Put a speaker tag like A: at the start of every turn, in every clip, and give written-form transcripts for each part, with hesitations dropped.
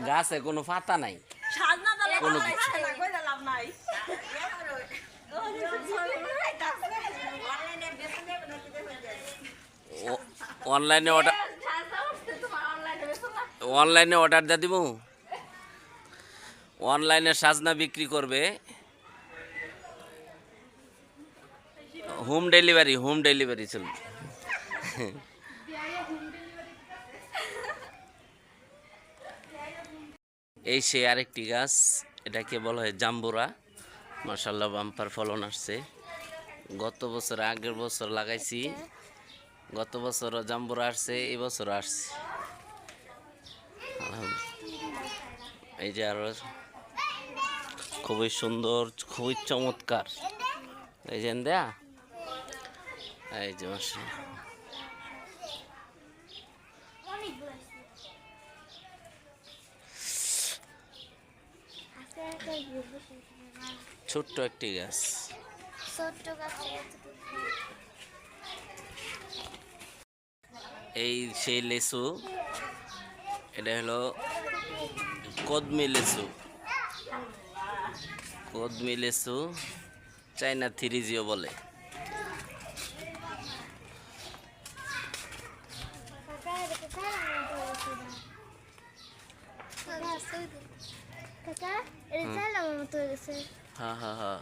A: গাছে কোনো পাতা নাই, কোনো কিছু। অনলাইনে অর্ডার, অনলাইনে অর্ডার দিয়ে দিব। অনলাইনে সাজনা বিক্রি করবে, হোম ডেলিভারি, হোম ডেলিভারি চলবে। এই সে আরেকটি গাছ, এটাকে বলা হয় জাম্বুরা। মাশাআল্লাহ বাম্পার ফলন আসছে। গত বছর, আগের বছর লাগাইছি, গত বছরও জাম্বুরা আসছে, এই বছরও আসছে। এই যে আরো খুবই সুন্দর, খুবই চমৎকার। এই যে দেয়া, এই যে মাশাআল্লাহ। ছোট্ট একটি গাছ। এই সেই লেচু, এটা হলো কদমি লেচু। কদমি লেচু, চাইনা থ্রিজিও বলে। হ্যাঁ হ্যাঁ হ্যাঁ,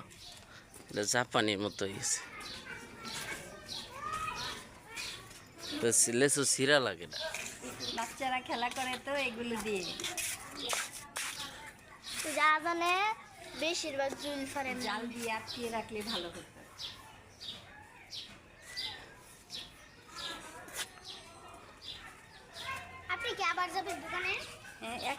A: এটা জাপানির মতো হয়ে গেছে। তো লেচু সিরা লাগে না।
B: বাচ্চারা খেলা করে তো এগুলো দিয়ে।
C: জানে বেশিরভাগ জুল ফারে
B: জাল দিয়ে আটকিয়ে রাখলে ভালো হতো।
C: আপনি কি আবার যাবেন দোকানে?
B: হ্যাঁ।